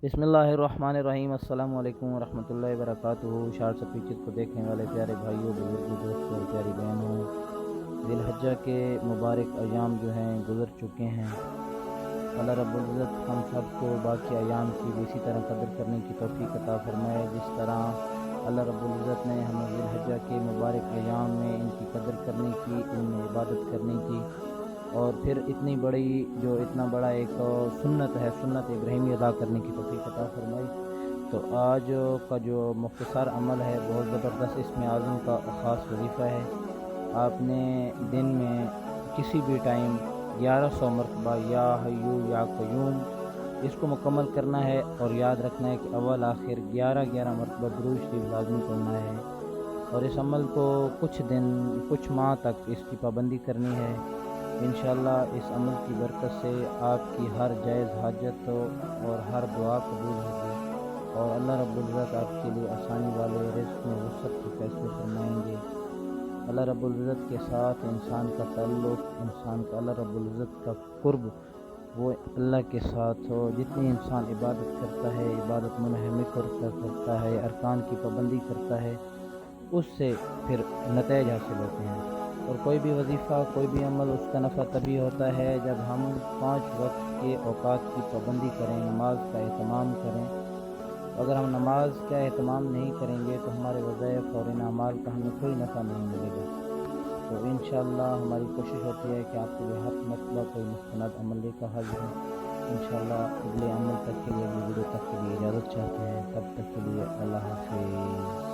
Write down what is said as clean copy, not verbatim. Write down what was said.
बिस्मिल्लाहिर्रहमानिर्रहीम। अस्सलामु अलैकुम वरहमतुल्लाहि वबरकातुहू। शार्ट से पिक्चर को देखने वाले प्यारे भाइयों, बुजुर्गों, दोस्तों और प्यारी बहनों, ज़िलहज्जा के मुबारक अयाम जो हैं गुज़र चुके हैं। अल्लाह रब्बुल इज़्ज़त हम सब को बाकी अयाम की भी इसी तरह कदर करने की तौफ़ीक़ अता फ़रमाए, जिस तरह अल्लाह रब्बुल इज़्ज़त ने हमें ज़िलहज्जा के मुबारक अयाम में इनकी कदर करने की, इनमें इबादत करने की और फिर इतना बड़ा एक सुन्नत है, सुन्नत इब्राहिमी अदा करने की तौफ़ीक़ अता फ़रमाई। तो आज का जो मुख्तसर अमल है बहुत ज़बरदस्त, इसमें आज़म का ख़ास वजीफ़ा है। आपने दिन में किसी भी टाइम 1100 मरतबा या हय्यू या क़य्यूम इसको मुकम्मल करना है और याद रखना है कि अव्वल आखिर 11 मरतबा दुरूद शरीफ लाज़मी पढ़ना है और इस अमल को कुछ दिन, कुछ माह तक इसकी पाबंदी करनी है। इंशाअल्लाह इस अमल की बरकत से आपकी हर जायज़ हाजत और हर दुआ कबूल होगी और अल्लाह रब्बुल इज़्ज़त आपके लिए आसानी वाले रिज़्क़ में वसअत के फैसले फरमाएंगे। अल्लाह रब्बुल इज़्ज़त के साथ इंसान का ताल्लुक़, इंसान का अल्लाह रब्बुल इज़्ज़त का क़ुर्ब वो अल्लाह के साथ हो। जितनी इंसान इबादत करता है, इबादत मुनहमिक करता है, अरकान की पाबंदी करता है, उससे फिर नतीजे हासिल होते हैं। और कोई भी वजीफ़ा, कोई भी अमल उसका नफ़ा तभी होता है जब हम 5 वक्त के औकात की पाबंदी करें, नमाज का एहतमाम करें। अगर हम नमाज का एहतमाम नहीं करेंगे तो हमारे वज़ाइफ और इन अमाल का हमें कोई नफ़ा नहीं मिलेगा। तो इंशाअल्लाह हमारी कोशिश होती है कि आपके लिए हर मरतबा कोई मुस्तनद अमल लेकर हाजिर हों। इंशाअल्लाह अगले अमल तक के लिए, अगली वीडियो तक के लिए इजाज़त चाहते हैं। तब तक के लिए अल्लाह हाफ़िज़।